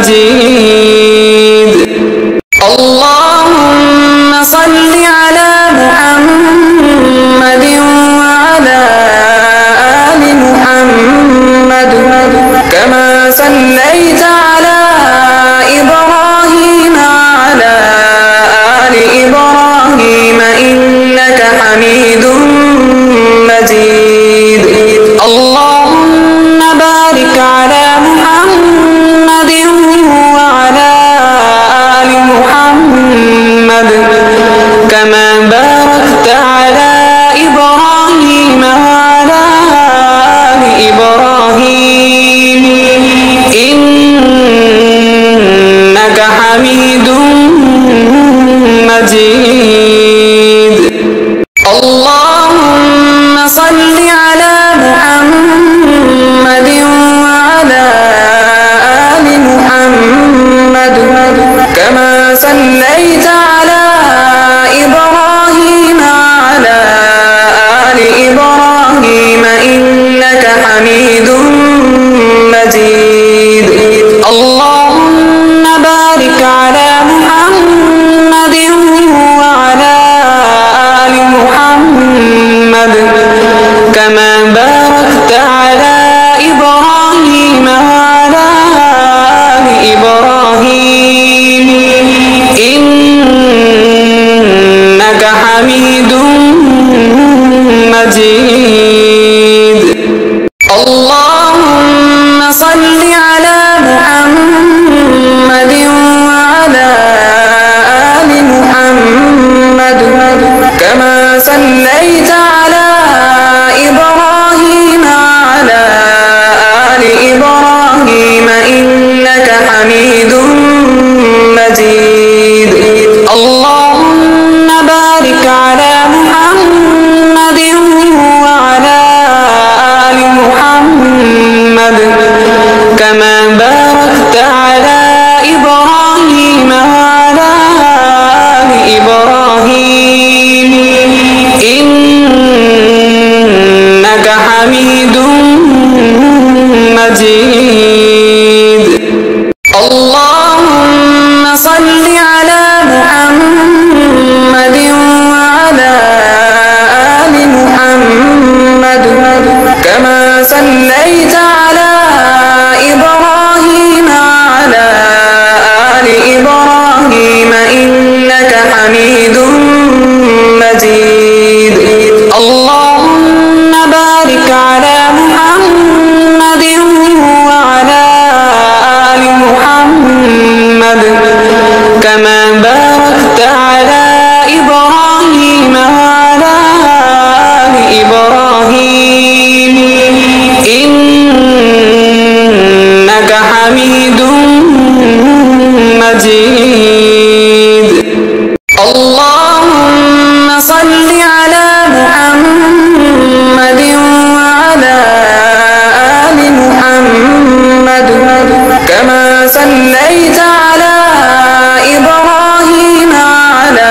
مجيد. اللهم صل على محمد وعلى آل محمد كما صليت على إبراهيم وعلى آل إبراهيم إنك حميد مجيد. اللهم بارك على محمد وعلى آل محمد كما باركت على إبراهيم وعلى آل إبراهيم إنك حميد مجيد. اللهم صل على محمد وعلى آل محمد كما صليت على إبراهيم وعلى آل إبراهيم إنك حميد مجيد. اللهم بارك على محمد وعلى آل محمد كما باركت على إبراهيم وعلى آل إبراهيم إنك حميد مجيد. اللهم صل على محمد وعلى آل محمد كما صليت على إبراهيم وعلى آل إبراهيم إنك حميد مجيد. اللهم بارك على محمد وعلى آل محمد كما باركت على إبراهيم وعلى آل إبراهيم إنك حميد مجيد. اللهم صل على محمد وعلى آل محمد كما صليت على إبراهيم وعلى آل إبراهيم إنك حميد مجيد. اللهم بارك على محمد وعلى آل محمد كما باركت على إبراهيم وعلى آل إبراهيم إنك حميد مجيد. اللهم صل على محمد وعلى آل محمد كما صليت على إبراهيم وعلى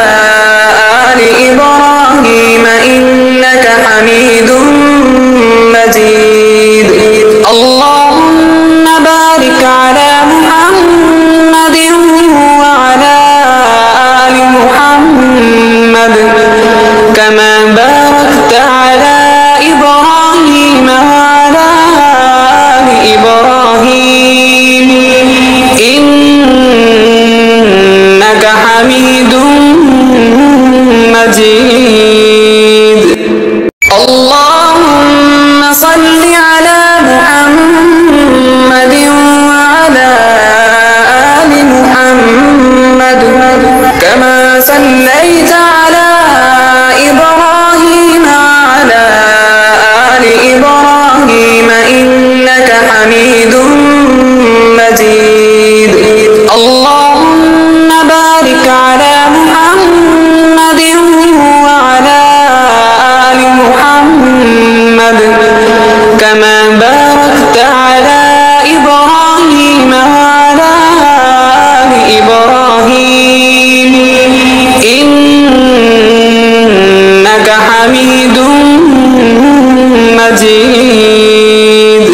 آل إبراهيم إنك حميد مجيد. اللهم بارك على محمد وعلى آل محمد كما باركت على إبراهيم وعلى آل إبراهيم إنك حميد مجيد. اللهم صل على محمد وعلى آل محمد كما صليت على إبراهيم وعلى آل إبراهيم إنك حميد مجيد. اللهم بارك على محمد وعلى آل محمد كما باركت على إبراهيم وعلى آل إبراهيم إنك حميد مجيد.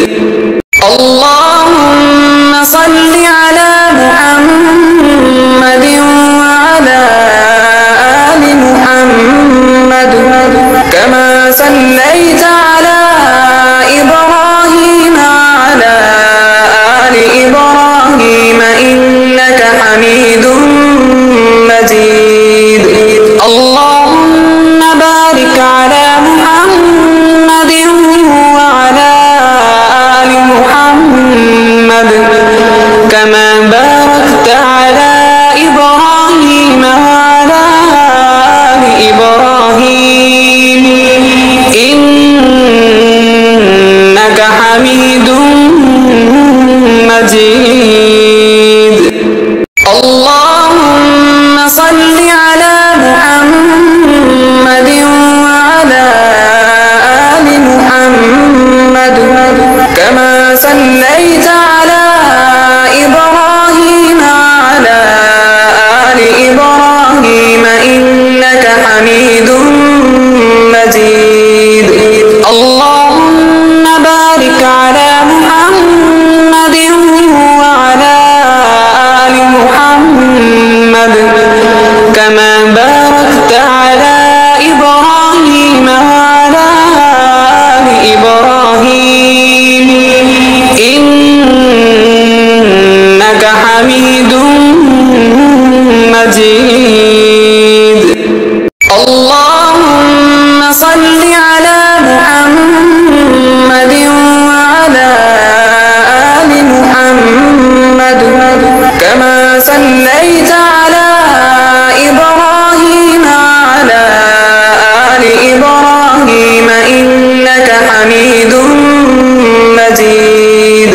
اللهم صل حميد مجيد اللهم بارك على محمد وعلى آل محمد كما باركت على إبراهيم وعلى آل إبراهيم إنك حميد مجيد اللهم صل على محمد وعلى آل محمد كما صليت على إبراهيم وعلى آل إبراهيم إنك حميد مجيد اللهم بارك على محمد وعلى آل محمد كما باركت على إبراهيم وعلى آل إبراهيم إنك حميد مجيد اللهم صل على محمد وعلى آل محمد كما صليت على إبراهيم وعلى آل إبراهيم إنك حميد مجيد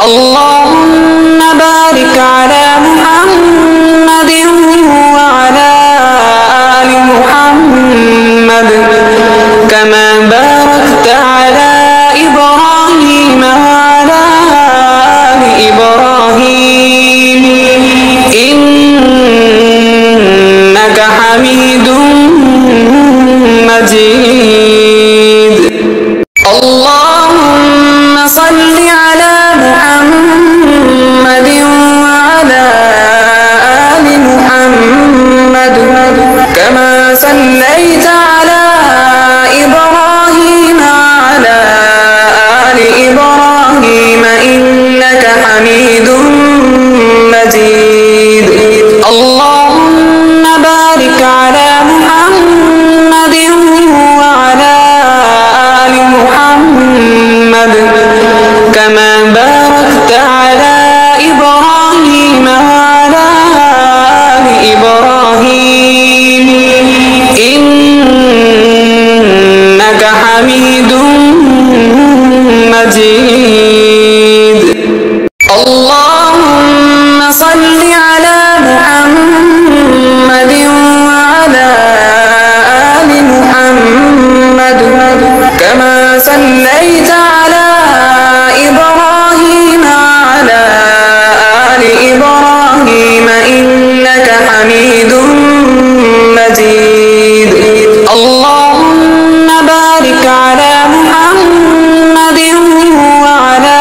اللهم بارك على محمد وعلى آل محمد كما باركت على إبراهيم وعلى آل إبراهيم إنك حميد مجيد اللهم صل على محمد وعلى آل محمد كما صليت على إبراهيم وعلى آل إبراهيم إنك حميد مجيد اللهم بارك على محمد وعلى آل محمد كما باركت على إبراهيم وعلى آل إبراهيم إنك حميد مجيد اللهم صل على محمد وعلى آل محمد كما صليت على إبراهيم وعلى آل إبراهيم إنك حميد مجيد اللهم بارك على محمد وعلى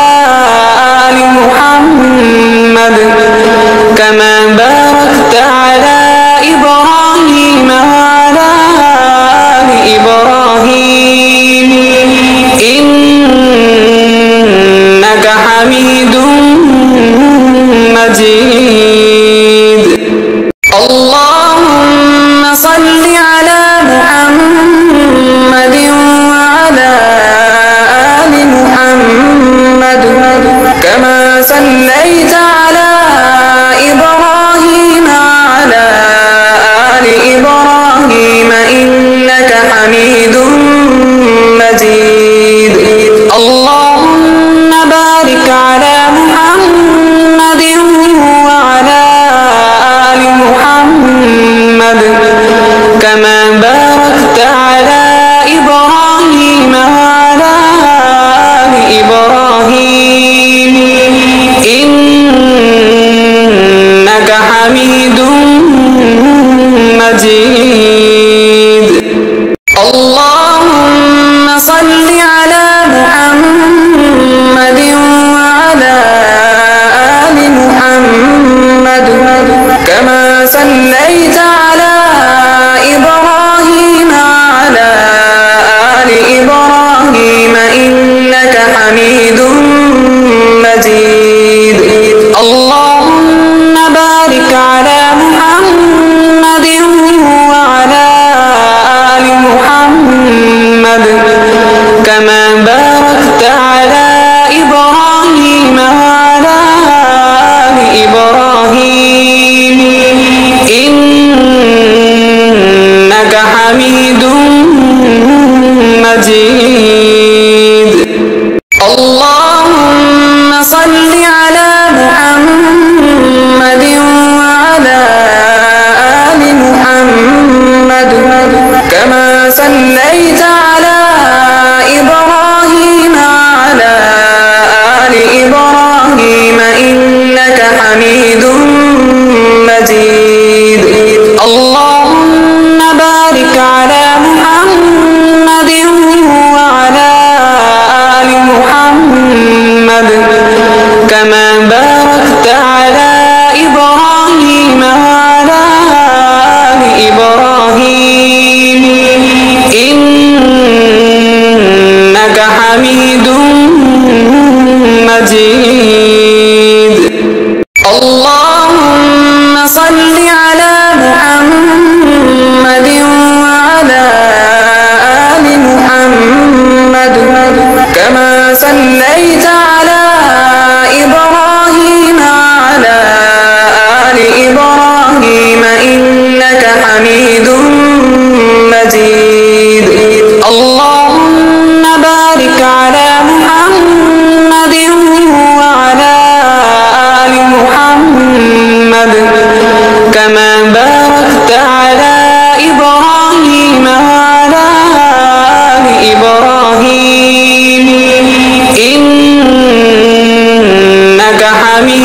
آل محمد كما باركت على إبراهيم وعلى آل إبراهيم إنك حميد مجيد اللهم صل على محمد وعلى آل محمد كما صليت على إبراهيم وعلى آل إبراهيم إنك حميد مجيد اللهم بارك على محمد وعلى آل محمد كما باركت على إبراهيم وعلى آل إبراهيم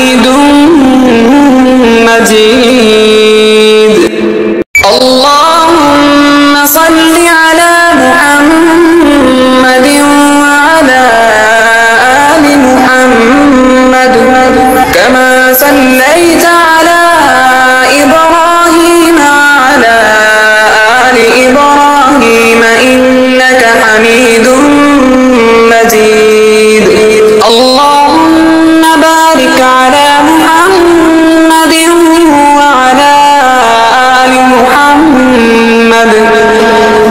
حميد مجيد. اللهم صل على محمد وعلى آل محمد كما صليت على إبراهيم وعلى آل إبراهيم إنك حميد مجيد. اللهم بارك على محمد وعلى آل محمد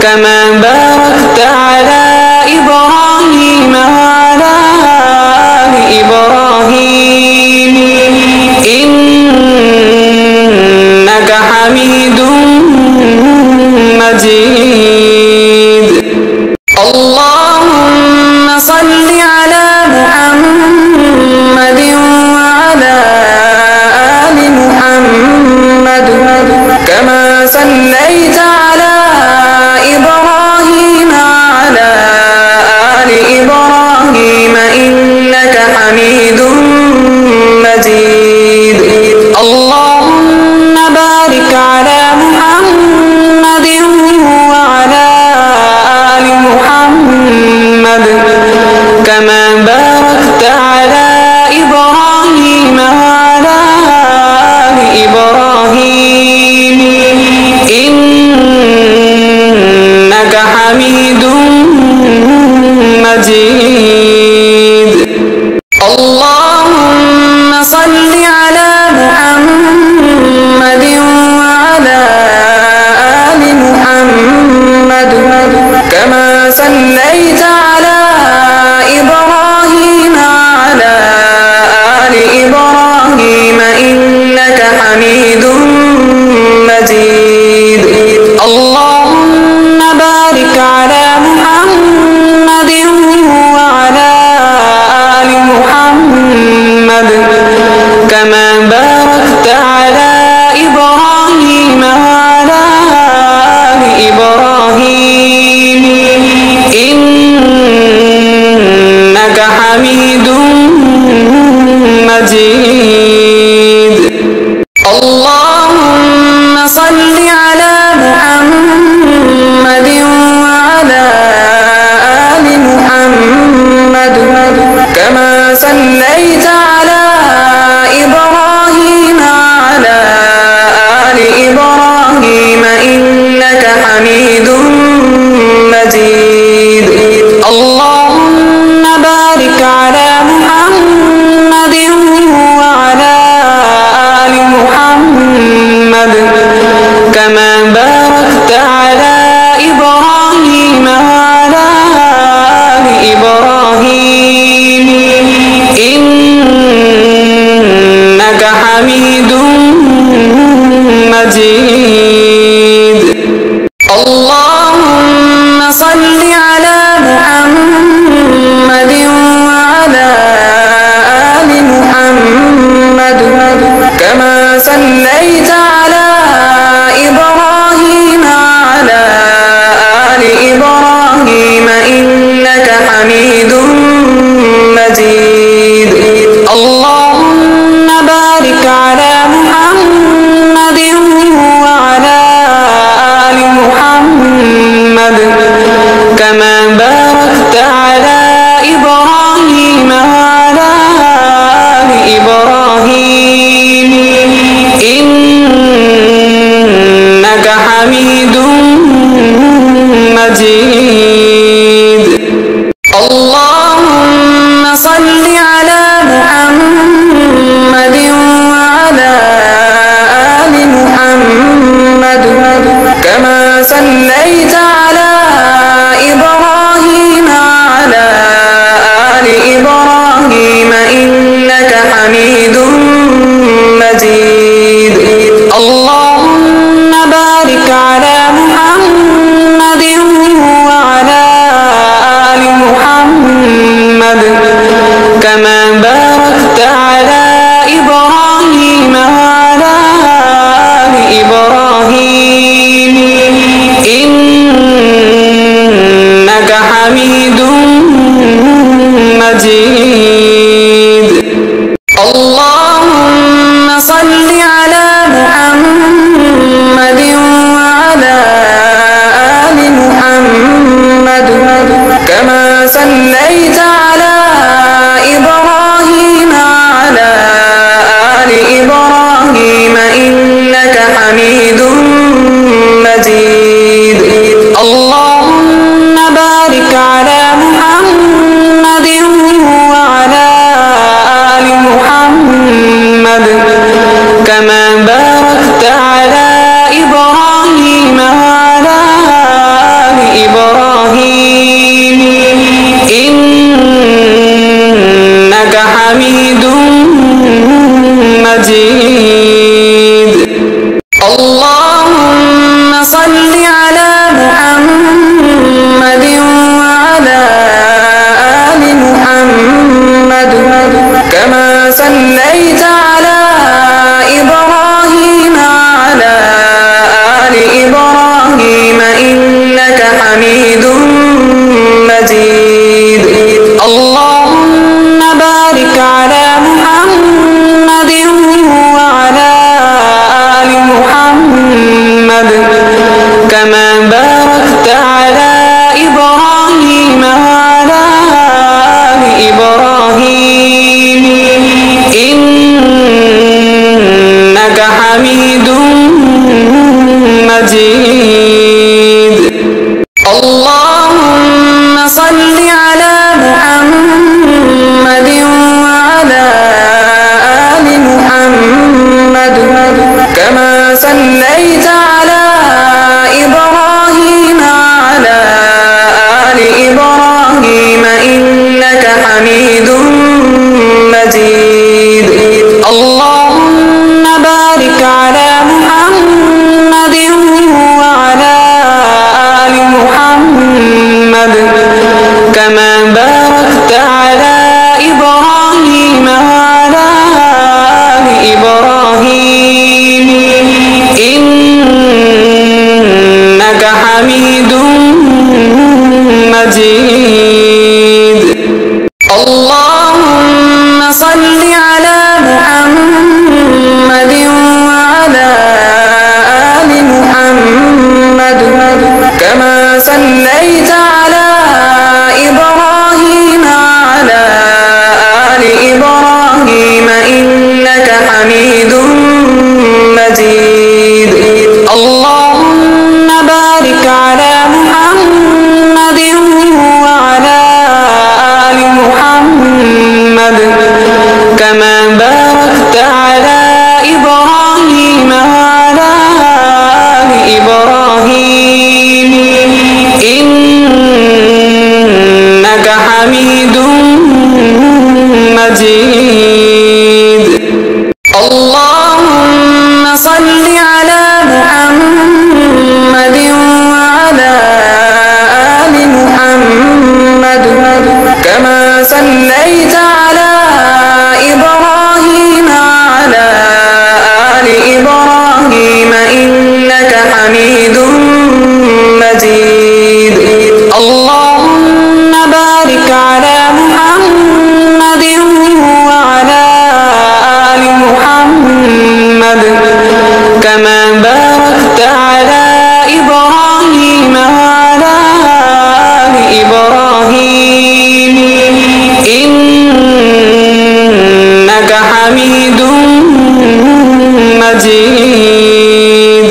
كما باركت على إبراهيم وعلى آل إبراهيم إنك حميد مجيد. اللهم صل على محمد وعلى آل محمد كما صليت على إبراهيم وعلى آل إبراهيم إنك حميد مجيد. اللهم بارك على محمد وعلى آل محمد كما باركت على إبراهيم وعلى آل إبراهيم إنك حميد مجيد. اللهم صل على محمد وعلى آل محمد كما صليت على إبراهيم وعلى آل إبراهيم إنك حميد مجيد. اللهم بارك على محمد وعلى آل محمد كما باركت على إبراهيم وعلى آل إبراهيم إنك حميد مجيد. اللهم صل على محمد وعلى آل محمد كما صليت على إبراهيم وعلى آل إبراهيم إنك حميد مجيد. اللهم بارك على محمد وعلى آل محمد كما باركت على إبراهيم وعلى آل إبراهيم إنك حميد مجيد. اللهم صل على محمد وعلى آل محمد كما صليت على إبراهيم وعلى آل إبراهيم إنك حميد مجيد. اللهم بارك على محمد وعلى آل محمد كما باركت على إبراهيم وعلى آل إبراهيم إنك حميد مجيد. اللهم صل على محمد وعلى آل محمد كما صليت على إبراهيم وعلى آل إبراهيم إنك حميد مجيد. اللهم بارك على محمد وعلى آل محمد كما باركت على إبراهيم وعلى آل إبراهيم إنك حميد مجيد. اللهم صل على محمد وعلى آل محمد كما صليت على إبراهيم وعلى آل إبراهيم إنك حميد مجيد اللهم بارك على محمد وعلى آل محمد كما باركت على إبراهيم وعلى آل إبراهيم إنك حميد مجيد اللهم صل على محمد وعلى آل محمد كما صليت على إبراهيم وعلى آل إبراهيم إنك حميد مجيد اللهم بارك على محمد وعلى آل محمد كما باركت على إبراهيم وعلى آل إبراهيم إنك حميد مجيد اللهم صل على محمد وعلى آل محمد كما صليت على إبراهيم وعلى آل إبراهيم إنك حميد مجيد اللهم بارك على محمد وعلى آل محمد كما باركت على إبراهيم وعلى آل إبراهيم إنك حميد مجيد اللهم صل على محمد وعلى آل محمد كما صليت على إبراهيم وعلى آل إبراهيم إنك حميد مجيد اللهم بارك على محمد وعلى آل محمد كما باركت على إبراهيم وعلى آل إبراهيم إنك حميد مجيد اللهم صل على محمد وعلى آل محمد كما صليت على إبراهيم وعلى آل إبراهيم إنك حميد مجيد اللهم بارك على محمد وعلى آل محمد كما باركت على إبراهيم وعلى آل إبراهيم إنك حميد مجيد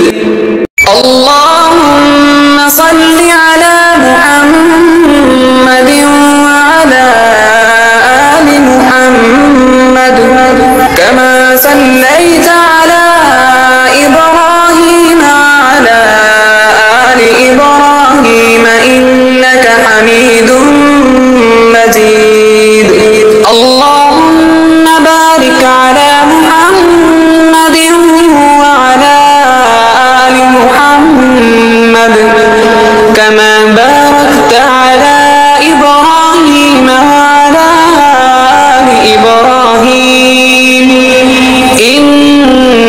اللهم صل على محمد وعلى آل محمد كما صليت على إبراهيم وعلى آل إبراهيم إنك حميد مجيد اللهم بارك على محمد وعلى آل محمد كما باركت على إبراهيم وعلى آل إبراهيم إنك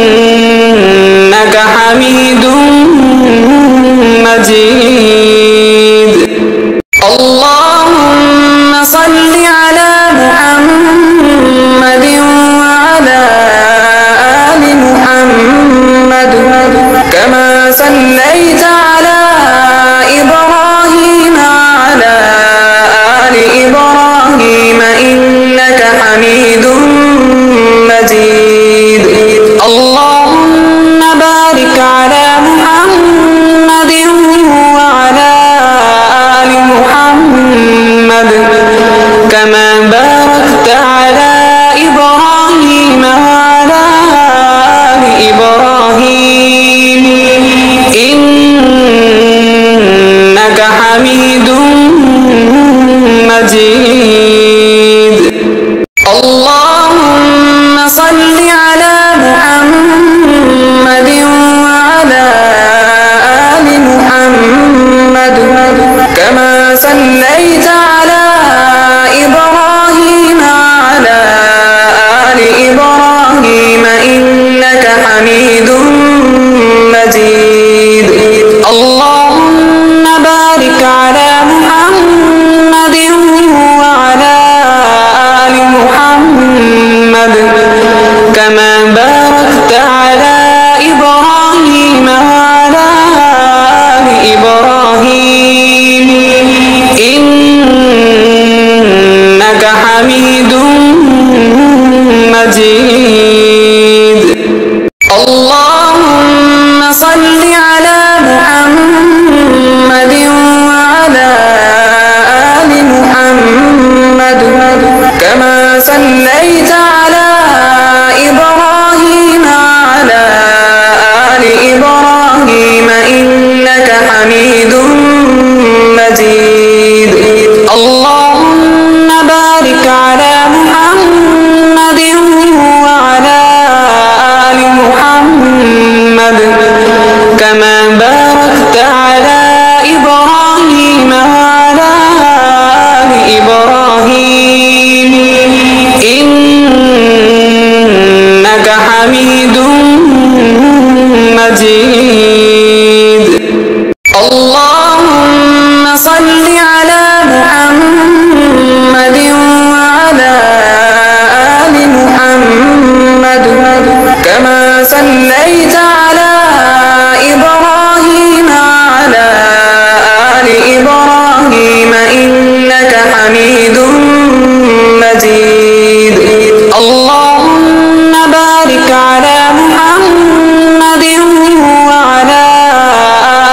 كما باركت على إبراهيم وعلى آل إبراهيم إنك حميد مجيد. اللهم صل على محمد وعلى آل محمد كما صليت على إبراهيم وعلى آل إبراهيم إنك حميد مجيد. اللهم بارك على محمد وعلى آل محمد كما باركت على إبراهيم وعلى آل إبراهيم إنك حميد مجيد. اللهم صل على محمد وعلى آل محمد كما صليت على إبراهيم وعلى آل إبراهيم إنك حميد مجيد. اللهم بارك على محمد وعلى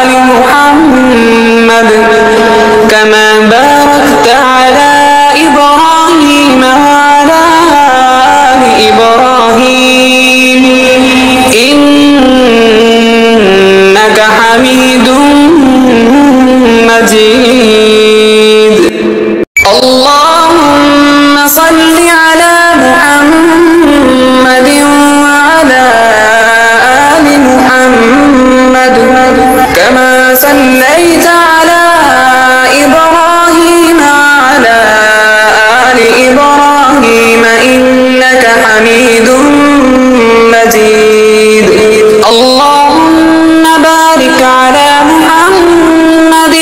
آل محمد كما باركت على إبراهيم وعلى آل إبراهيم إنك حميد مجيد. اللهم صل على محمد وعلى آل محمد كما صليت على إبراهيم وعلى آل إبراهيم إنك حميد مجيد. اللهم بارك على محمد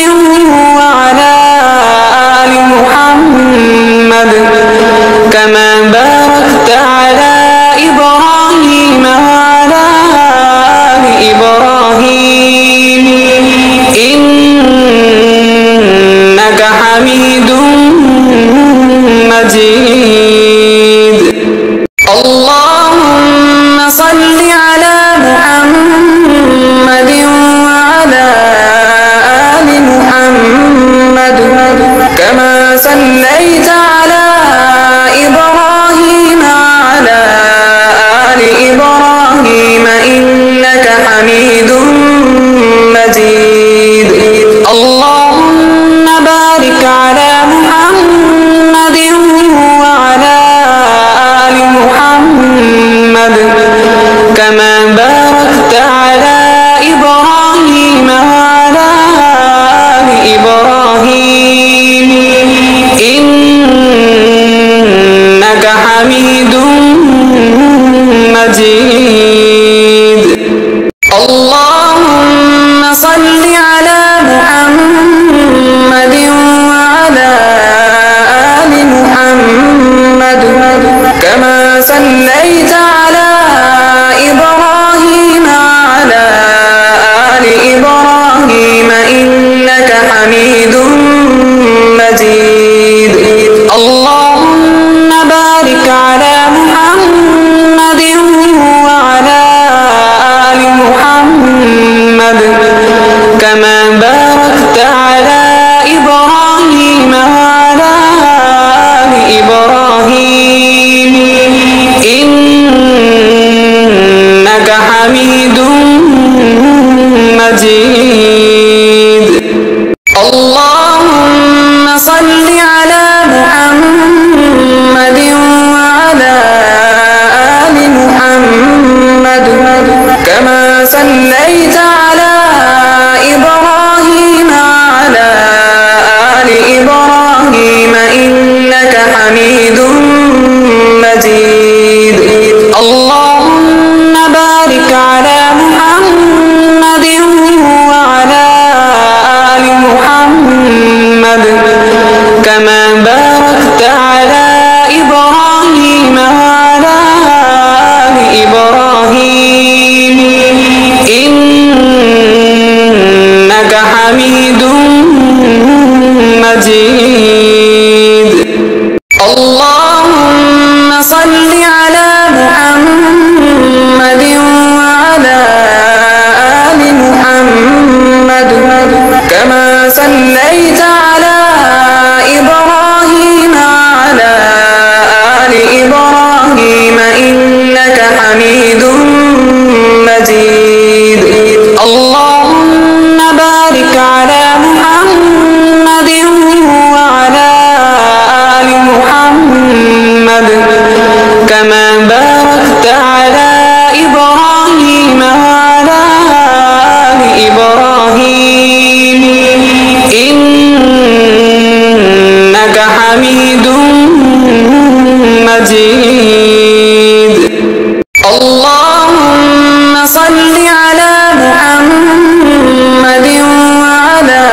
وعلى آل محمد كما باركت على إبراهيم وعلى آل إبراهيم إنك حميد مجيد. اللهم صل على محمد وعلى آل محمد كما صليت على إبراهيم وعلى آل إبراهيم إنك حميد مجيد. اللهم بارك على محمد وعلى آل محمد كما باركت على إبراهيم وعلى آل إبراهيم إنك حميد مجيد. اللهم صل على محمد وعلى آل محمد كما صليت على إبراهيم وعلى آل إبراهيم إنك حميد مجيد. اللهم بارك على محمد وعلى آل محمد كما باركت على إبراهيم وعلى آل إبراهيم إنك حميد مجيد. اللهم صل على محمد وعلى آل محمد كما صليت على إبراهيم وعلى آل إبراهيم إنك حميد مجيد. اللهم بارك على محمد وعلى آل محمد كما باركت على إبراهيم وعلى آل مجيد. اللهم بارك على محمد وعلى آل محمد كما باركت على إبراهيم وعلى آل إبراهيم إنك حميد مجيد. اللهم صل على محمد وعلى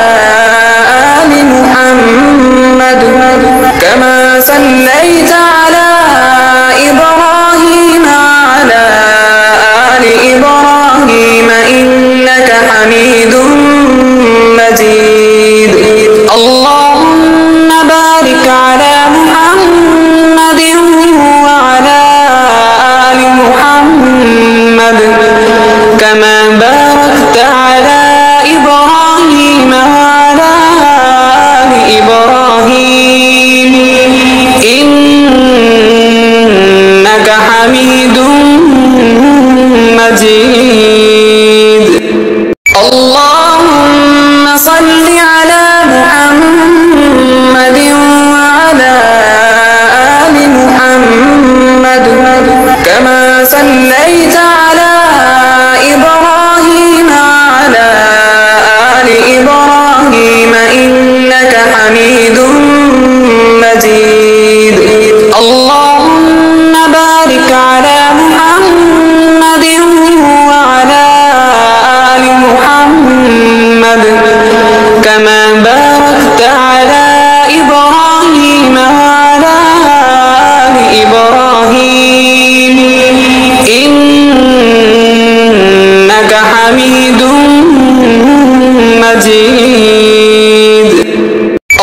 آل محمد كما صليت على إبراهيم وعلى آل إبراهيم إنك حميد مجيد. اللهم بارك على محمد وعلى آل محمد كما باركت على إبراهيم وعلى آل إبراهيم إنك حميد مجيد. اللهم صل على محمد وعلى آل محمد كما صليت على إبراهيم وعلى آل إبراهيم إنك حميد مجيد. اللهم بارك على محمد وعلى آل محمد كما باركت على إبراهيم وعلى آل إبراهيم إنك حميد مجيد.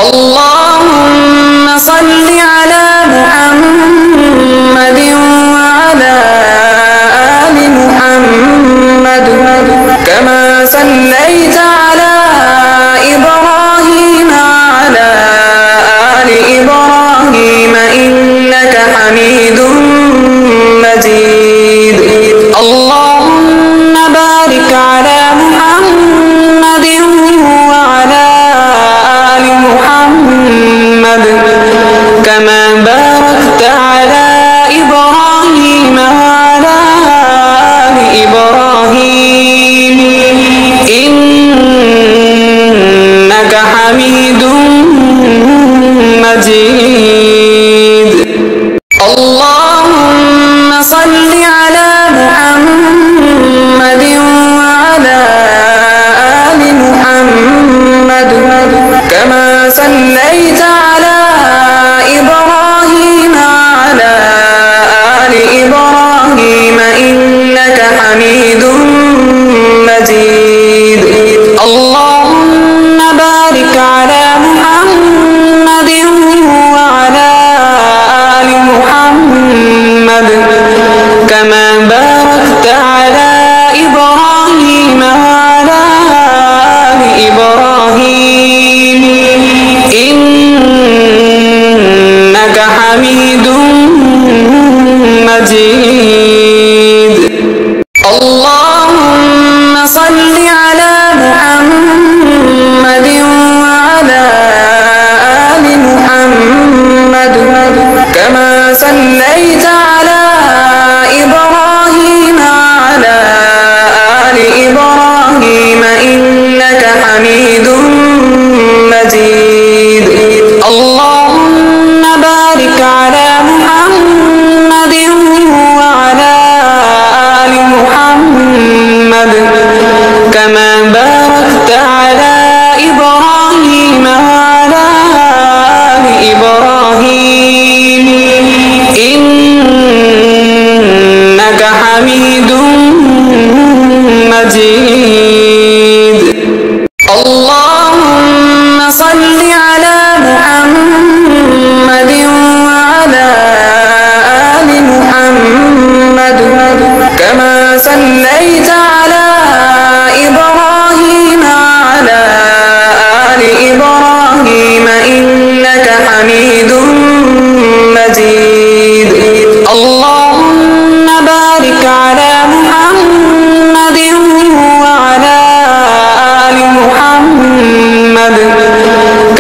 اللهم صل على محمد وعلى آل محمد كما صليت على إبراهيم وعلى آل إبراهيم إنك حميد مجيد. اللهم بارك على محمد وعلى آل محمد كما باركت على إبراهيم وعلى آل إبراهيم إنك حميد مجيد. اللهم صل على محمد وعلى آل محمد كما صليت على إبراهيم وعلى آل إبراهيم إنك حميد مجيد. اللهم بارك على محمد وعلى آل محمد كما باركت على إبراهيم وعلى آل إبراهيم إنك حميد مجيد. اللهم صل على محمد وعلى آل محمد كما صليت على إبراهيم وعلى آل إبراهيم إنك حميد مجيد. اللهم بارك على محمد وعلى آل محمد كما باركت على إبراهيم وعلى آل إبراهيم إنك حميد مجيد. اللهم صل على محمد وعلى آل محمد كما صليت على إبراهيم وعلى آل إبراهيم إنك حميد مجيد. اللهم بارك على محمد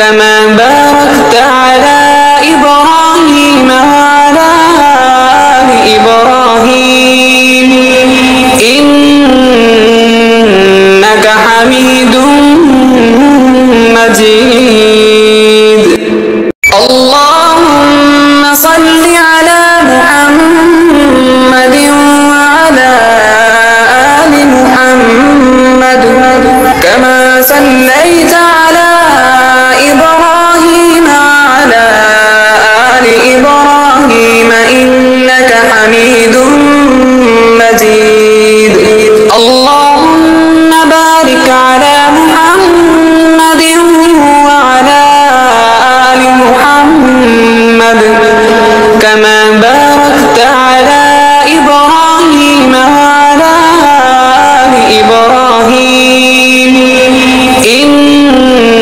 كما باركت على إبراهيم وعلى آل إبراهيم إنك حميد مجيد. اللهم صل على محمد وعلى آل محمد كما صليت على إبراهيم وعلى آل إبراهيم إنك حميد مجيد. اللهم بارك على محمد وعلى آل محمد كما باركت على إبراهيم وعلى آل إبراهيم إنك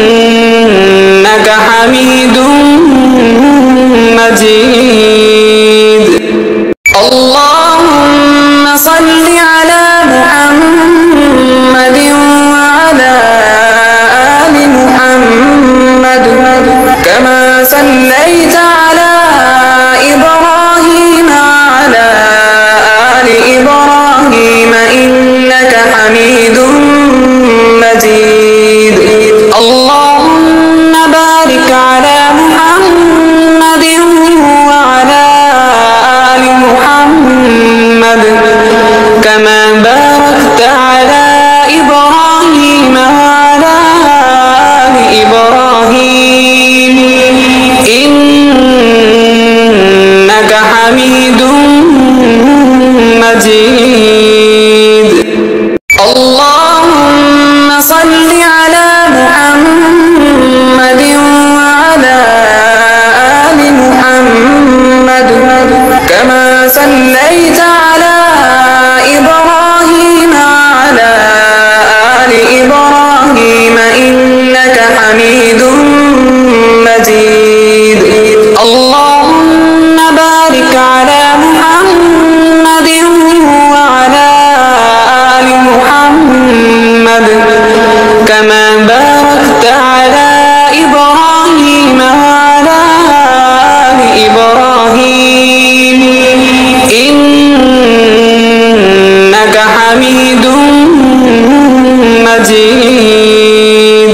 حميد مجيد. اللهم صل على محمد وعلى آل محمد كما صليت على إبراهيم وعلى آل إبراهيم إنك حميد مجيد. اللهم بارك على محمد وعلى آل محمد كما باركت على إبراهيم وعلى آل إبراهيم إنك حميد مجيد. اللهم صل على محمد وعلى آل محمد كما صليت على إبراهيم وعلى آل إبراهيم إنك حميد مجيد. اللهم بارك على محمد وعلى آل محمد كما باركت على إبراهيم وعلى آل إبراهيم إنك حميد مجيد.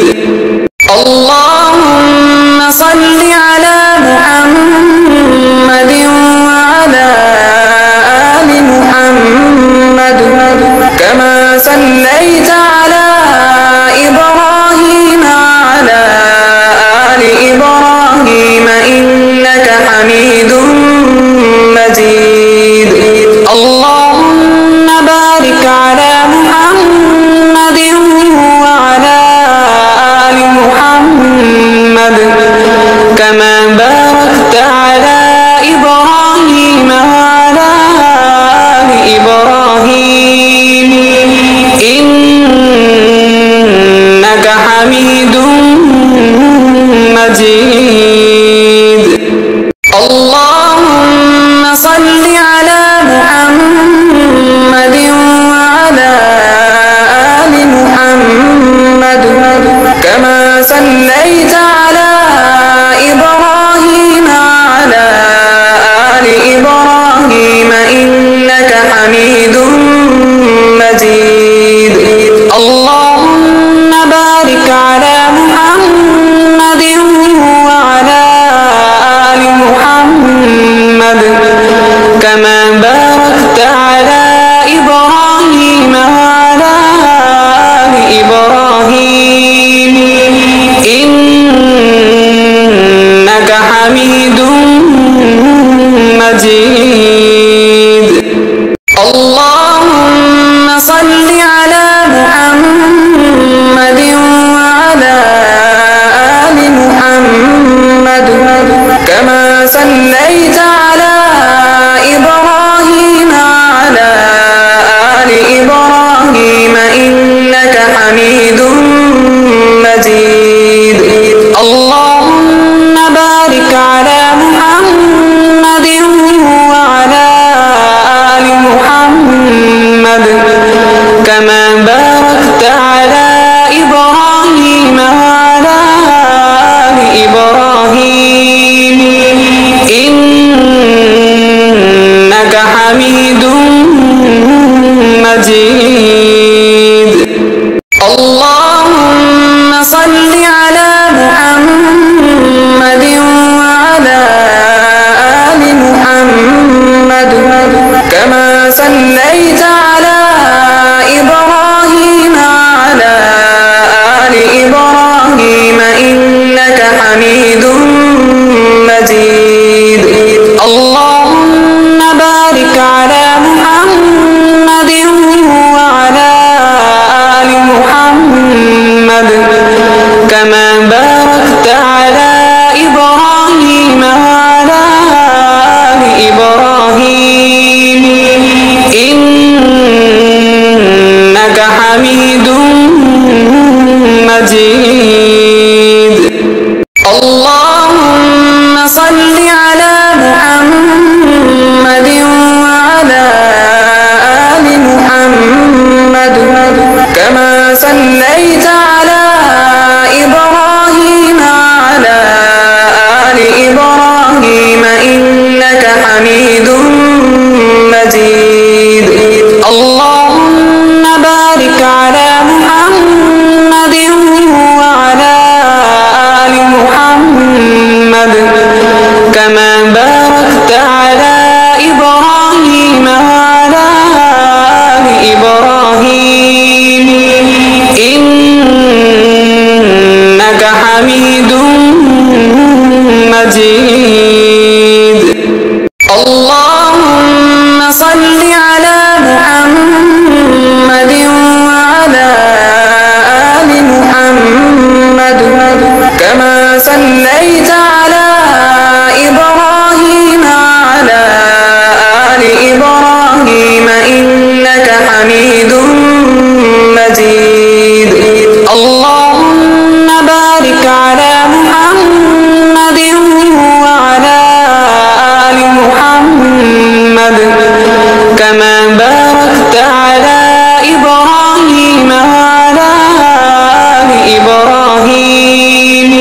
اللهم صل على محمد وعلى آل محمد كما صليت على إبراهيم وعلى آل إبراهيم إنك حميد مجيد. اللهم بارك على محمد وعلى آل محمد كما باركت على إبراهيم وعلى آل إبراهيم إنك حميد مجيد. اللهم صل على محمد وعلى آل محمد كما صليت على إبراهيم وعلى آل إبراهيم إنك حميد مجيد. اللهم بارك على محمد وعلى آل محمد كما باركت على إبراهيم وعلى آل إبراهيم إنك حميد مجيد. اللهم صل على محمد وعلى آل محمد كما صليت على إبراهيم وعلى آل إبراهيم إنك حميد مجيد. اللهم بارك على محمد وعلى آل محمد مجيد. اللهم صل على محمد وعلى آل محمد كما صليت على إبراهيم وعلى آل إبراهيم إنك حميد مجيد. اللهم بارك على محمد وعلى آل محمد كما باركت على إبراهيم وعلى آل إبراهيم إنك حميد مجيد. اللهم صل على محمد وعلى آل محمد كما صليت على إبراهيم وعلى آل إبراهيم إنك حميد مجيد. اللهم بارك على محمد وعلى آل محمد كما باركت على إبراهيم وعلى آل إبراهيم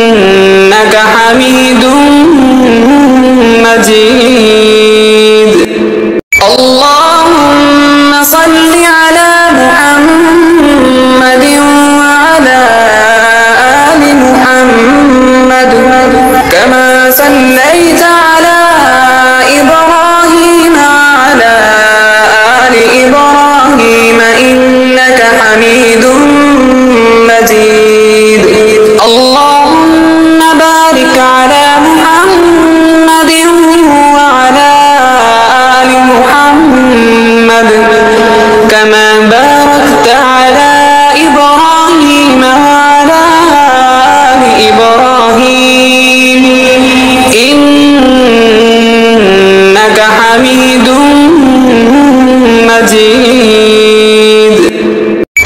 إنك حميد مجيد. اللهم صل على محمد وعلى آل محمد كما صليت على إبراهيم وعلى آل إبراهيم إنك حميد مجيد. اللهم بارك على محمد وعلى آل محمد كما باركت على إبراهيم وعلى آل إبراهيم إنك حميد مجيد.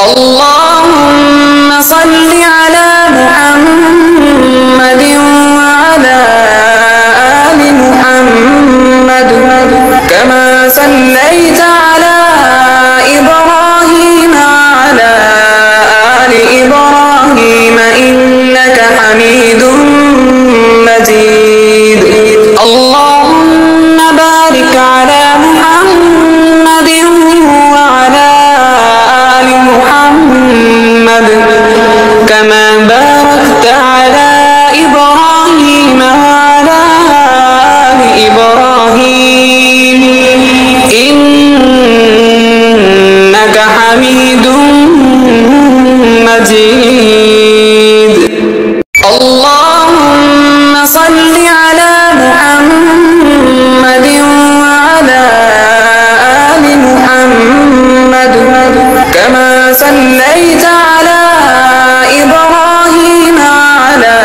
اللهم صل على محمد وعلى آل محمد كما صليت على إبراهيم وعلى آل إبراهيم إنك حميد مجيد. اللهم بارك على محمد وعلى آل محمد كما باركت على إبراهيم وعلى آل إبراهيم إنك حميد مجيد. اللهم صل على محمد وعلى آل محمد كما صليت على إبراهيم وعلى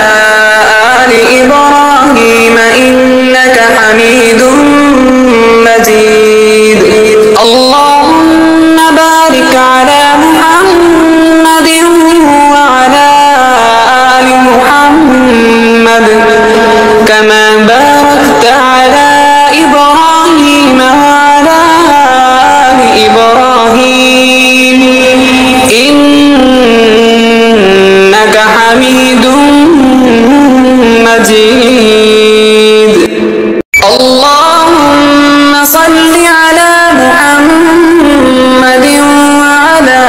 آل إبراهيم إنك حميد مجيد. اللهم بارك على محمد وعلى آل محمد كما باركت على إبراهيم وعلى آل إبراهيم إنك حميد مجيد. اللهم صل على محمد وعلى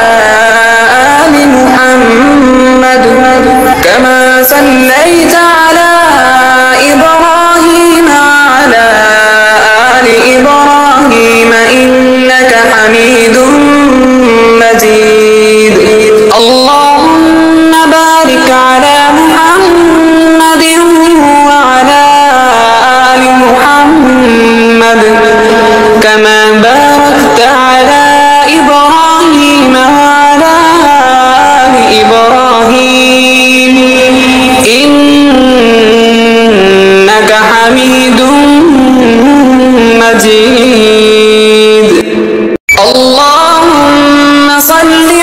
آل محمد كما صليت على إبراهيم وعلى آل إبراهيم إنك حميد مجيد. اللهم بارك على محمد وعلى آل محمد كما باركت على إبراهيم وعلى آل إبراهيم إنك حميد مجيد. اللهم صل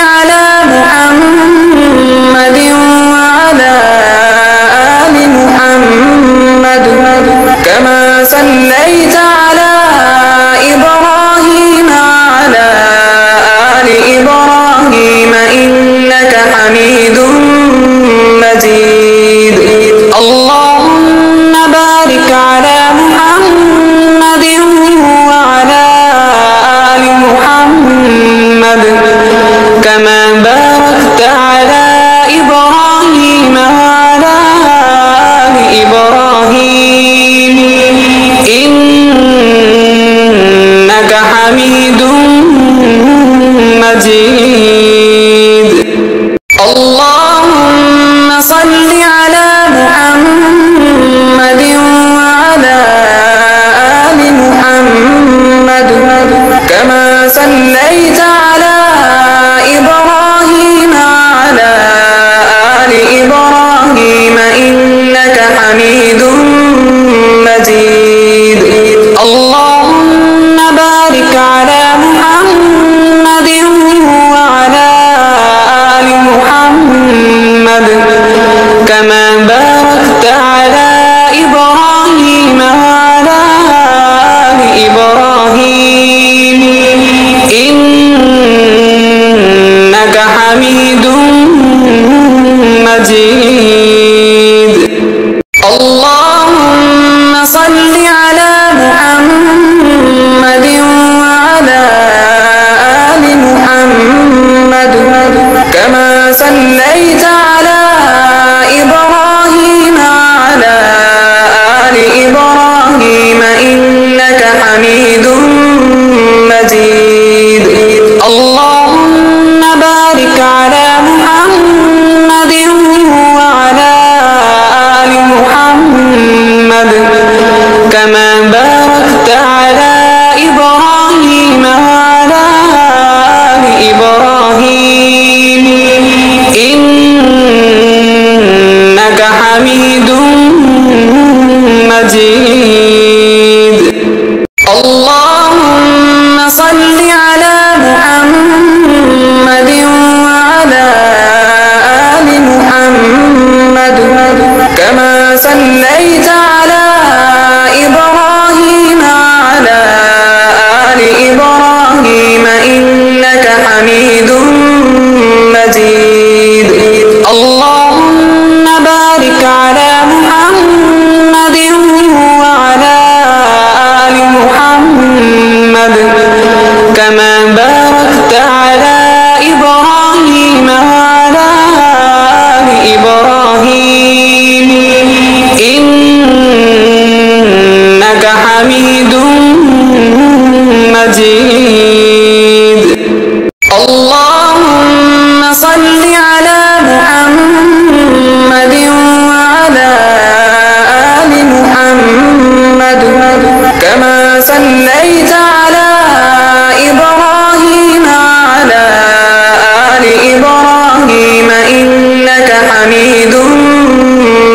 كما صليت على إبراهيم وعلى آل إبراهيم إنك حميد مجيد اللهم بارك على محمد وعلى آل محمد كما باركت على إبراهيم وعلى آل إبراهيم إنك حميد مجيد اللهم صل على محمد وعلى آل محمد كما صليت على إبراهيم وعلى آل إبراهيم إنك حميد مجيد اللهم بارك على محمد وعلى آل محمد كما باركت على إبراهيم وعلى آل إبراهيم إنك حميد مجيد اللهم صل على محمد وعلى آل محمد كما صليت على إبراهيم وعلى آل إبراهيم إنك حميد مجيد اللهم بارك على محمد وعلى آل محمد كما باركت على إبراهيم وعلى آل إبراهيم إنك حميد مجيد اللهم صل على محمد وعلى آل محمد كما صليت على إبراهيم وعلى آل إبراهيم إنك حميد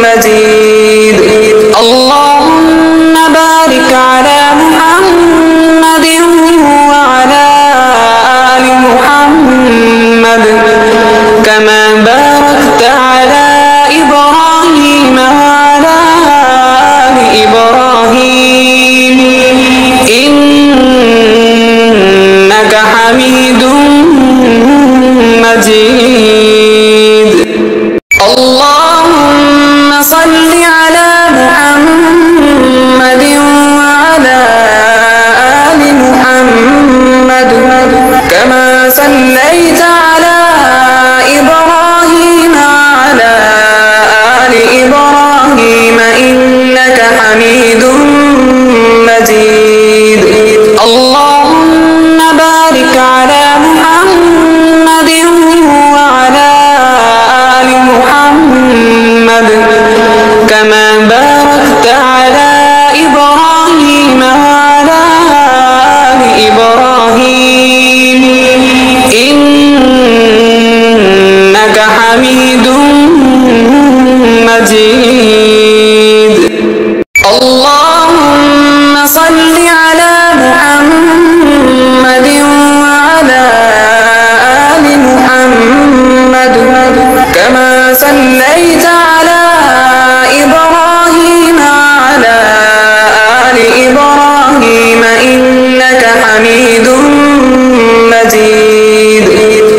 مجيد اللهم بارك على محمد وعلى آل محمد كما باركت على إبراهيم وعلى آل إبراهيم إنك حميد مجيد اللهم صل على محمد وعلى آل محمد كما صليت على إبراهيم وعلى آل إبراهيم إنك حميد مجيد اللهم بارك على محمد وعلى آل محمد كما باركت على إبراهيم وعلى آل إبراهيم إنك حميد مجيد اللهم صل على محمد وعلى آل محمد كما صليت على إبراهيم وعلى آل إبراهيم إنك حميد مجيد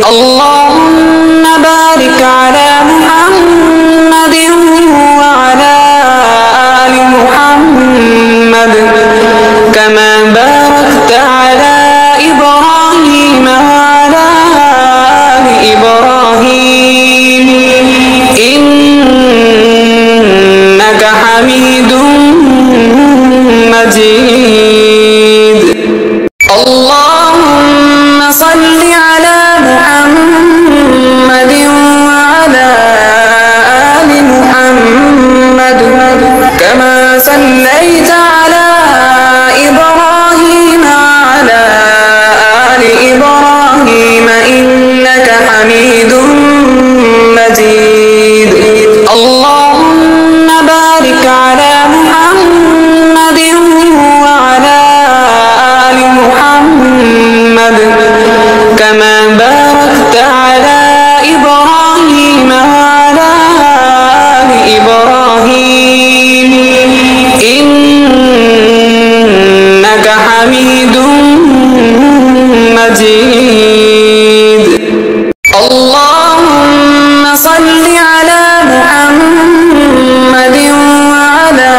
اللهم بارك على محمد وعلى آل محمد كما باركت على إبراهيم وعلى آل إبراهيم إنك حميد مجيد اللهم صل على محمد وعلى آل محمد كما صليت على إبراهيم وعلى مجيد. اللهم صل على محمد وعلى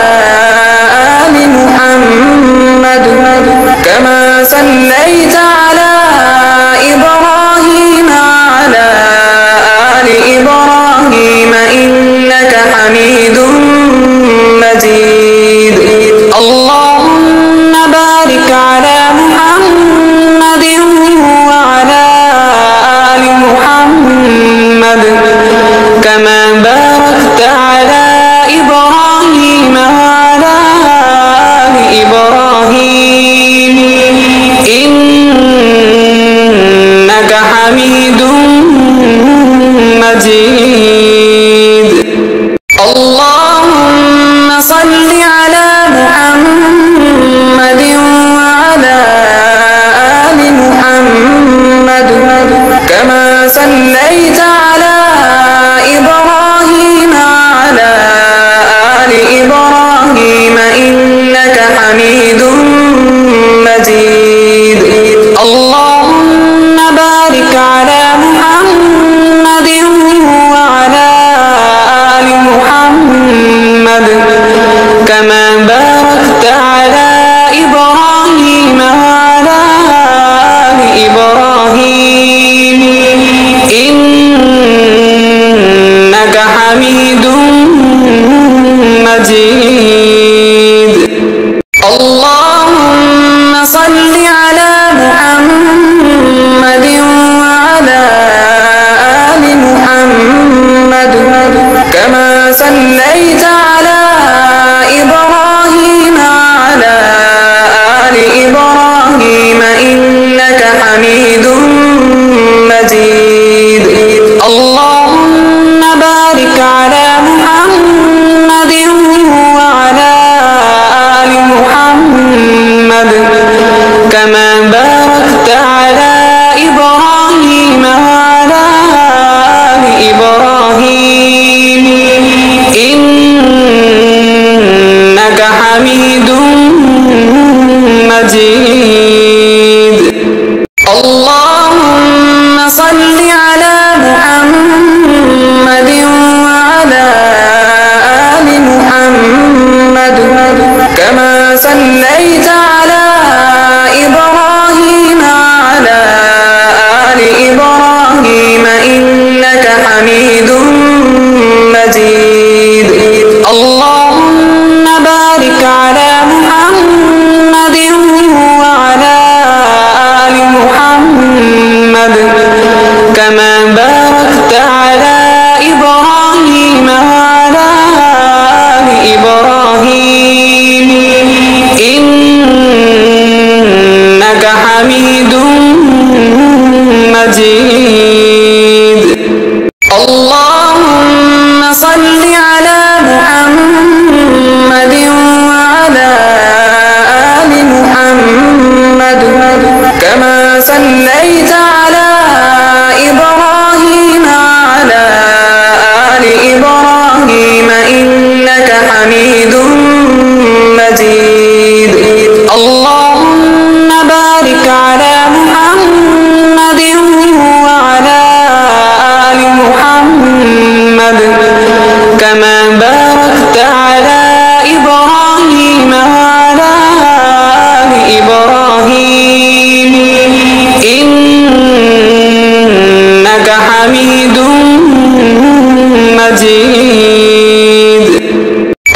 آل محمد كما صليت على إبراهيم وعلى آل إبراهيم إنك حميد مجيد. اللهم بارك على محمد وعلى آل محمد كما باركت على إبراهيم وعلى آل إبراهيم إنك حميد مجيد. اللهم صل على محمد وعلى آل محمد كما صليت على إبراهيم وعلى آل إبراهيم إنك حميد مجيد. اللهم بارك على محمد وعلى آل محمد كما باركت على إبراهيم وعلى آل إبراهيم إنك حميد مجيد. اللهم صل على محمد وعلى آل محمد كما صليت على إبراهيم وعلى آل إبراهيم إنك حميد مجيد. اللهم بارك على محمد وعلى آل محمد كما باركت على إبراهيم وعلى آل إبراهيم إنك حميد مجيد. اللهم صل على محمد وعلى آل محمد كما صليت على إبراهيم وعلى آل إبراهيم إنك حميد مجيد. اللهم بارك على محمد وعلى آل محمد كما باركت على إبراهيم وعلى آل إبراهيم إنك حميد مجيد. اللهم صل على محمد وعلى آل محمد كما صليت على إبراهيم وعلى آل إبراهيم إنك حميد مجيد. اللهم بارك على محمد وعلى آل محمد كما باركت على إبراهيم وعلى آل إبراهيم إنك حميد مجيد.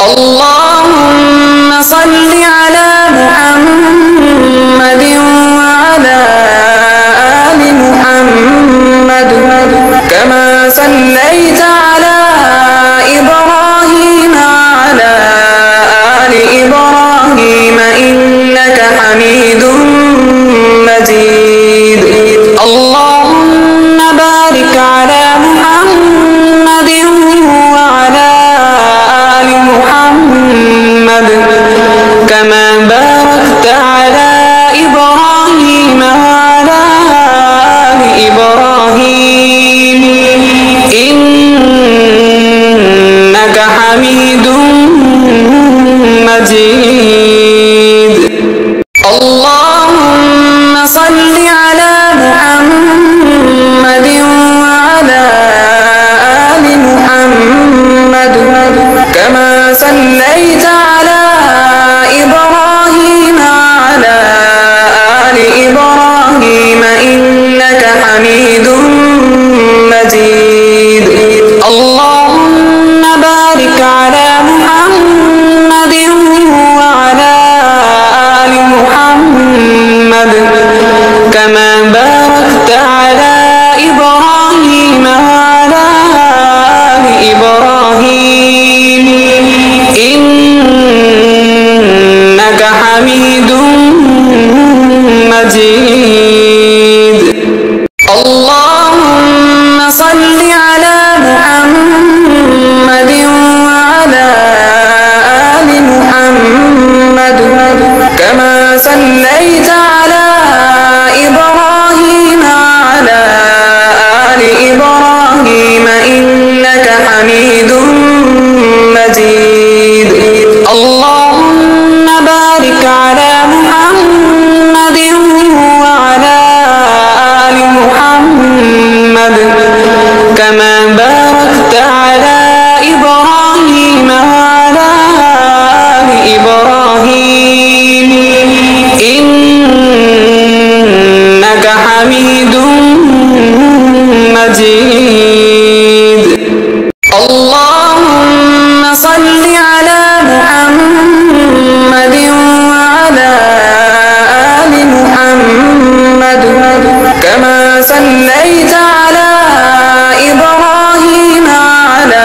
اللهم صل على محمد وعلى آل محمد كما صليت على إبراهيم وعلى آل إبراهيم إنك حميد مجيد. اللهم بارك على محمد وعلى آل محمد كما باركت على إبراهيم وعلى آل إبراهيم إنك حميد مجيد. اللهم صل على محمد وعلى آل محمد كما صليت على إبراهيم وعلى آل إبراهيم إنك حميد مجيد اللهم بارك على محمد وعلى آل محمد كما باركت على إبراهيم وعلى آل إبراهيم إنك حميد مجيد اللهم صل على محمد وعلى آل محمد كما صليت على إبراهيم وعلى آل إبراهيم إنك حميد مجيد اللهم بارك على محمد وعلى آل محمد كما باركت على إبراهيم وعلى آل إبراهيم إنك حميد مجيد اللهم صل على محمد وعلى آل محمد كما صليت على إبراهيم وعلى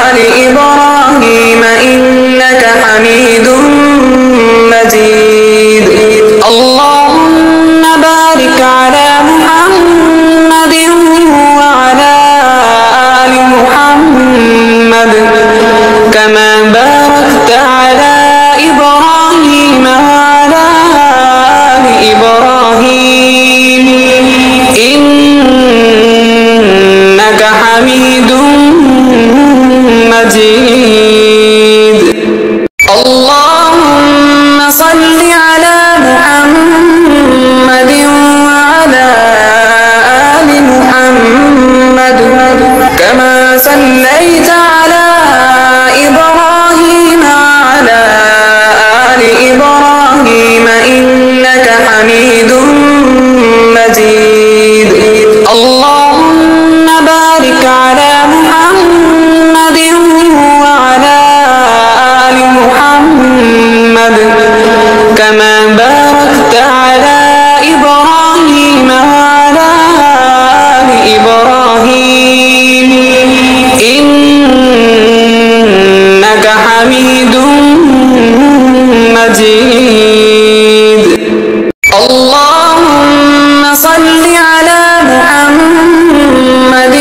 آل إبراهيم إنك حميد مجيد اللهم بارك على محمد وعلى آل محمد كما باركت على إبراهيم وعلى آل إبراهيم إنك حميد مجيد اللهم صل على محمد وعلى آل محمد كما صليت على إبراهيم وعلى آل إبراهيم إنك حميد مجيد اللهم بارك على محمد وعلى آل محمد كما باركت على إبراهيم وعلى آل إبراهيم إنك حميد مجيد اللهم صل على محمد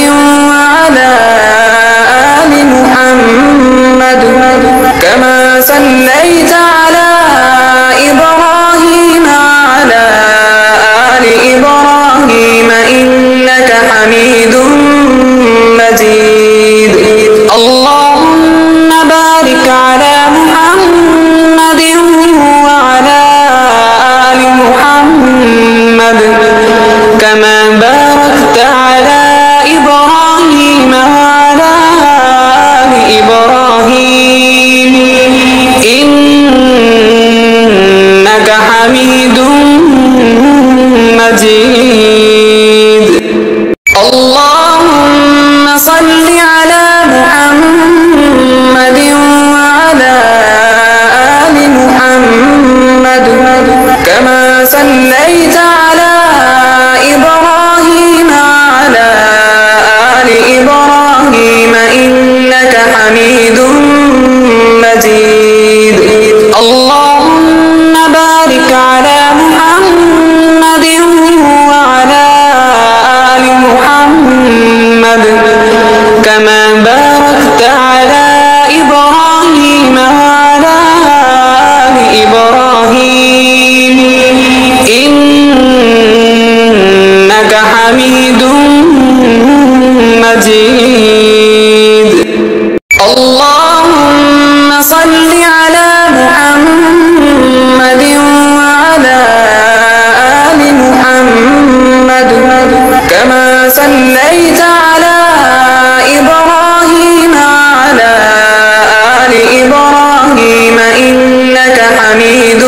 وعلى آل محمد كما صليت على إبراهيم وعلى آل إبراهيم إنك حميد مجيد اللهم بارك على محمد وعلى آل محمد كما باركت على إبراهيم وعلى آل إبراهيم إنك حميد مجيد اللهم صل على محمد وعلى آل محمد كما صليت على إبراهيم صليت على إبراهيم وعلى آل إبراهيم إنك حميد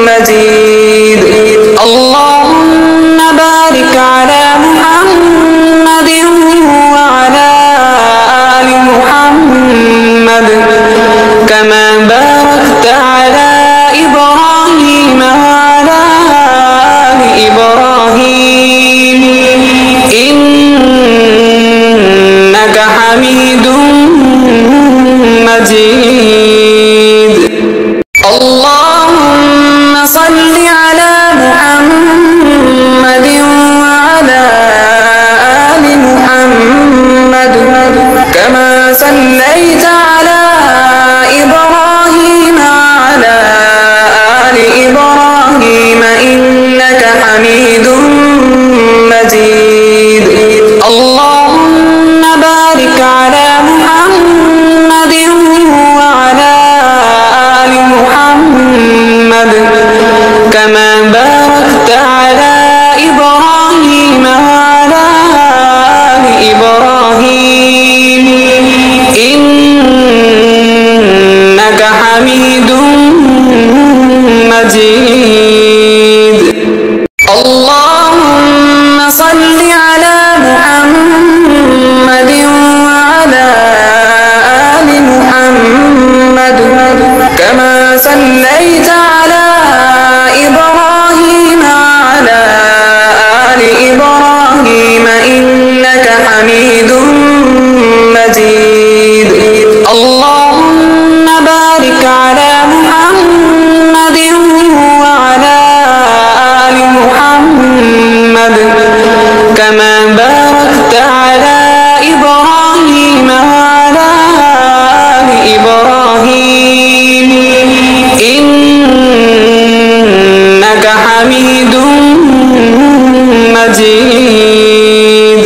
مجيد اللهم بارك على محمد وعلى آل محمد كما باركت على إبراهيم وعلى آل إبراهيم إنك حميد مجيد اللهم صل على محمد وعلى آل محمد كما صليت على إبراهيم وعلى آل إبراهيم إنك حميد مجيد اللهم بارك على محمد وعلى آل محمد كما باركت على إبراهيم وعلى آل إبراهيم إنك حميد مجيد اللهم صل على محمد وعلى آل محمد كما صليت على إبراهيم وعلى آل إبراهيم إنك حميد مجيد اللهم بارك على محمد وعلى آل محمد كما باركت على إبراهيم وعلى آل إبراهيم إنك حميد مجيد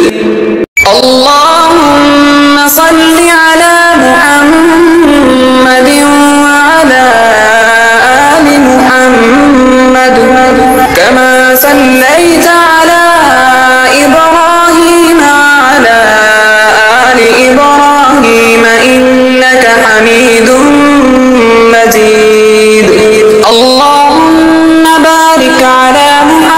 اللهم صل على محمد وعلى آل محمد كما صليت على إبراهيم وعلى آل إبراهيم إنك حميد مجيد اللهم بارك على محمد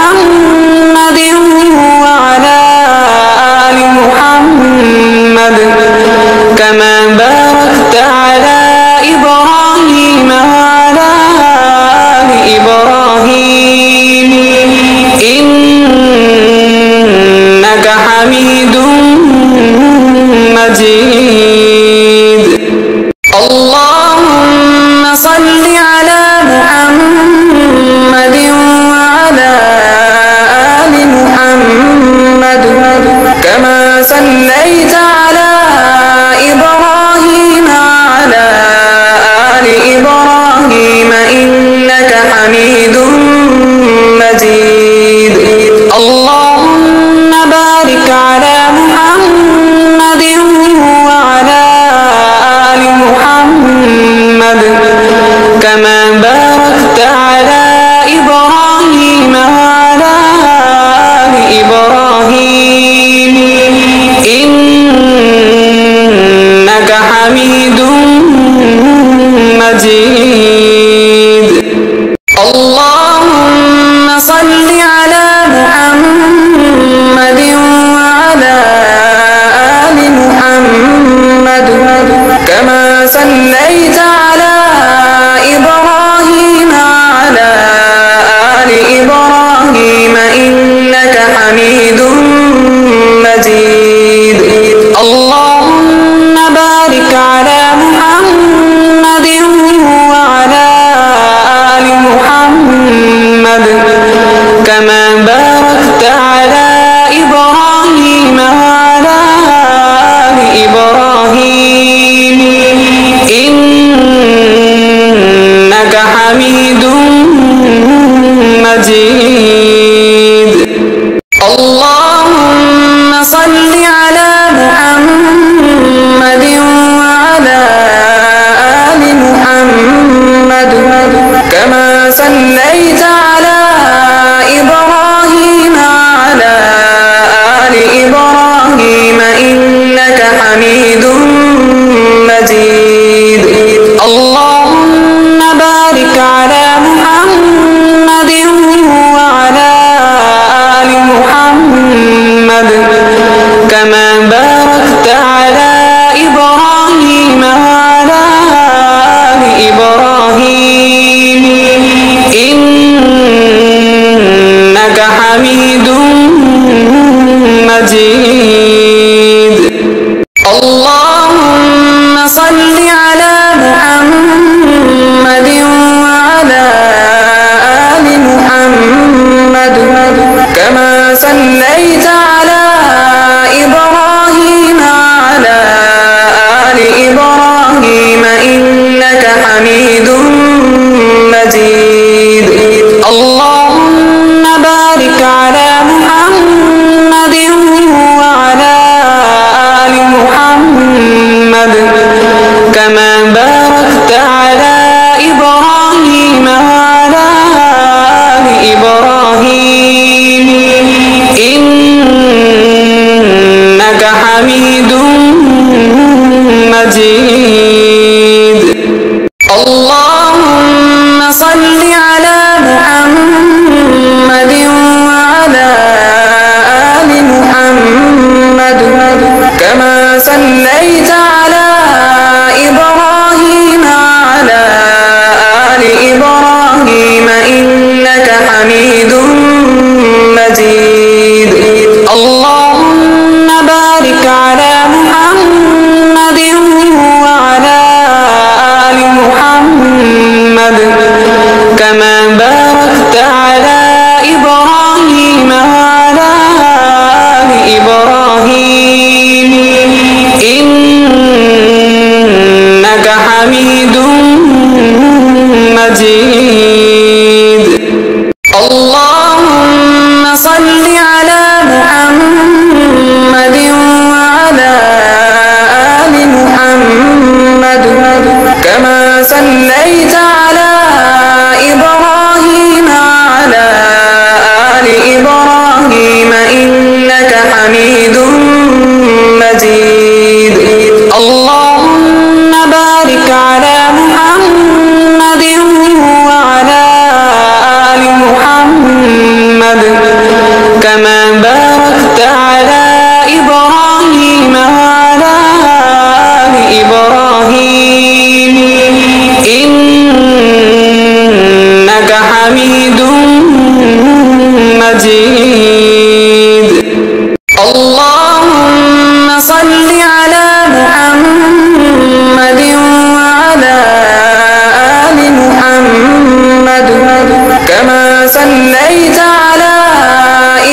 حميد مجيد. اللهم صل على محمد وعلى آل محمد كما صليت على إبراهيم وعلى آل إبراهيم إنك حميد مجيد. اللهم بارك على محمد وعلى آل محمد كما باركت على إبراهيم وعلى آل إبراهيم إنك حميد مجيد. اللهم صل على محمد وعلى آل محمد كما صليت على إبراهيم وعلى آل إبراهيم إنك حميد مجيد. اللهم بارك على محمد وعلى آل محمد كما باركت على إبراهيم وعلى آل إبراهيم إنك حميد مجيد. اللهم صل على محمد وعلى آل محمد كما صليت على إبراهيم وعلى آل إبراهيم إنك حميد مجيد. اللهم بارك على محمد وعلى آل محمد كما باركت على إبراهيم وعلى آل إبراهيم إنك حميد مجيد. اللهم صل على محمد وعلى آل محمد كما صليت على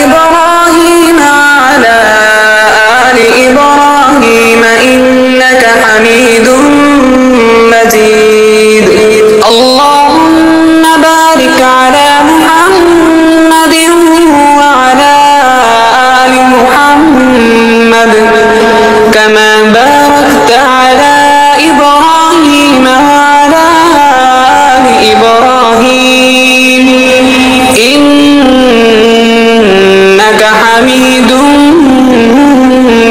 إبراهيم وعلى آل إبراهيم إنك حميد مجيد. اللهم بارك على محمد وعلى آل محمد كما باركت على إبراهيم وعلى آل إبراهيم إنك حميد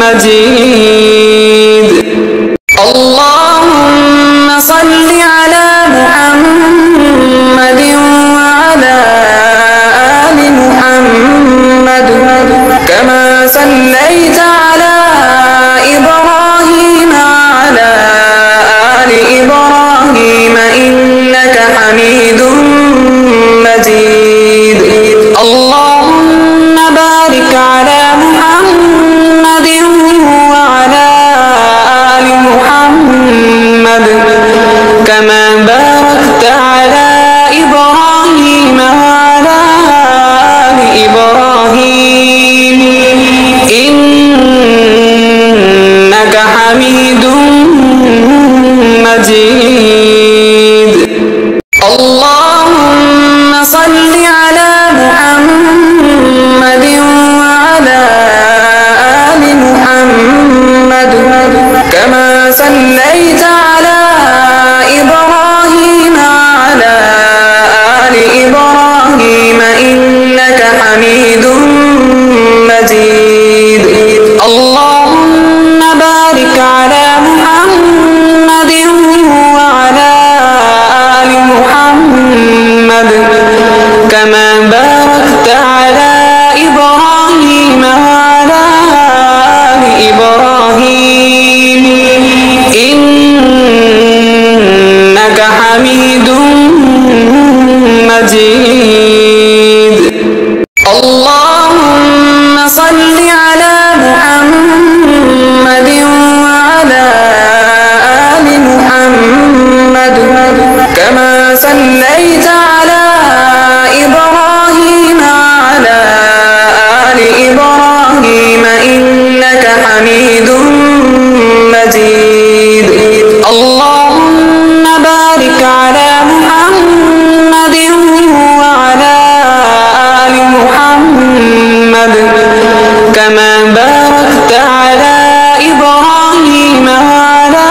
مجيد. اللهم صل على محمد وعلى آل محمد كما صليت على إبراهيم وعلى آل إبراهيم إنك حميد مجيد. اللهم بارك على محمد وعلى آل محمد كما باركت على إبراهيم وعلى آل إبراهيم إنك حميد مجيد. اللهم صل على محمد وعلى آل محمد كما صليت على إبراهيم وعلى آل إبراهيم إنك حميد مجيد. اللهم بارك على محمد وعلى آل محمد كما باركت على إبراهيم وعلى آل إبراهيم إنك حميد مجيد. الله صل على محمد وعلى آل محمد كما صليت على إبراهيم وعلى آل إبراهيم إنك حميد مجيد اللهم بارك على محمد وعلى آل محمد كما باركت على إبراهيم وعلى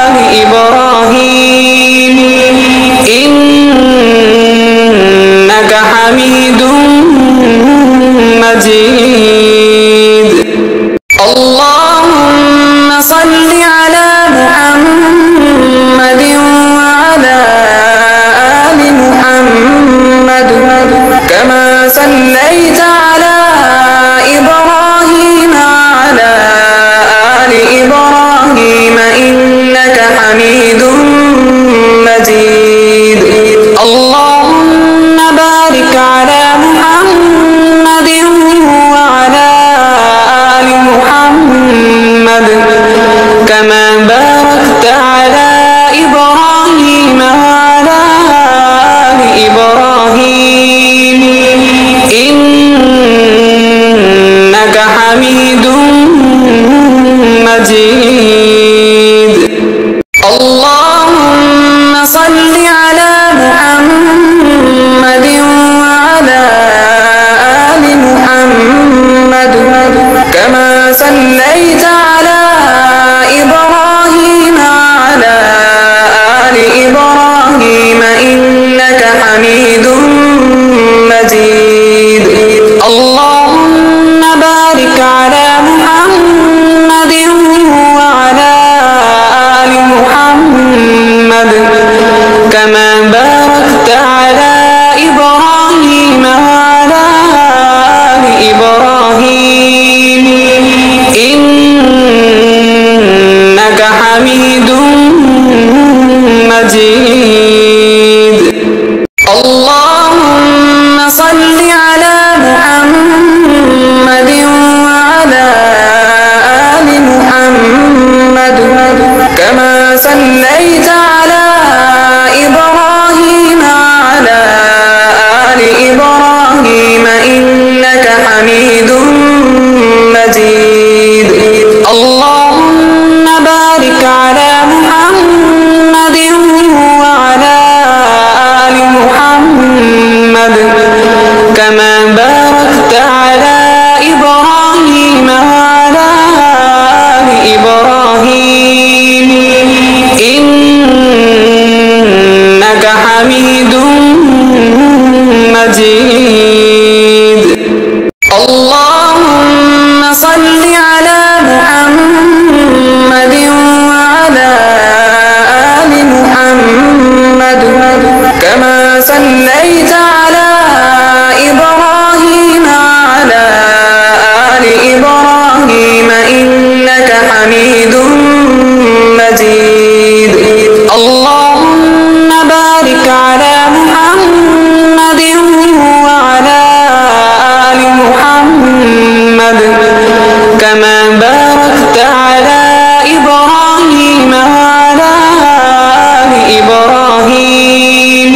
آل إبراهيم إنك حميد مجيد اللهم صل على محمد وعلى آل محمد كما صليت على إبراهيم وعلى آل إبراهيم إنك حميد مجيد اللهم بارك على محمد وعلى آل محمد كما باركت على إبراهيم وعلى آل إبراهيم إنك حميد مجيد اللهم صل على محمد وعلى آل محمد كما صليت على إبراهيم وعلى آل إبراهيم إنك حميد مجيد اللهم بارك على محمد وعلى آل محمد كما باركت على إبراهيم وعلى آل إبراهيم إنك حميد مجيد اللهم صل على محمد وعلى آل محمد كما صليت على إبراهيم وعلى آل إبراهيم إنك حميد مجيد اللهم بارك على محمد وعلى آل محمد كما باركت على إبراهيم وعلى آل إبراهيم إنك حميد مجيد اللهم صل على محمد وعلى آل محمد كما صليت على إبراهيم وعلى آل إبراهيم إنك حميد مجيد اللهم بارك على محمد وعلى آل محمد كما باركت على إبراهيم وعلى آل إبراهيم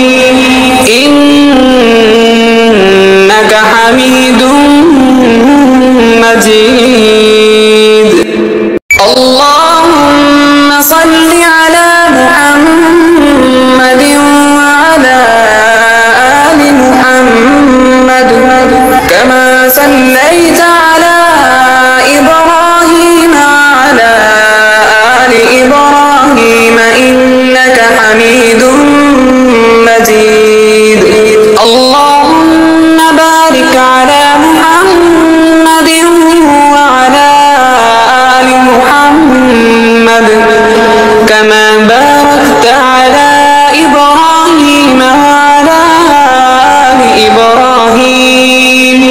إنك حميد مجيد اللهم صل على محمد وعلى آل محمد كما صليت على إبراهيم وعلى آل إبراهيم إنك حميد مجيد اللهم بارك على محمد وعلى آل محمد كما باركت على إبراهيم وعلى آل إبراهيم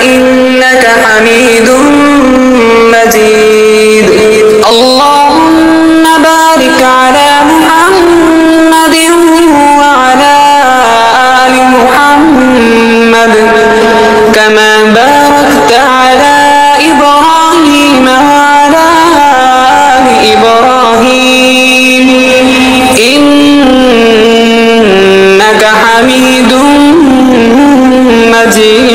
إنك حميد مجيد. اللهم بارك على محمد وعلى آل محمد كما باركت على إبراهيم وعلى آل إبراهيم إنك حميد مجيد.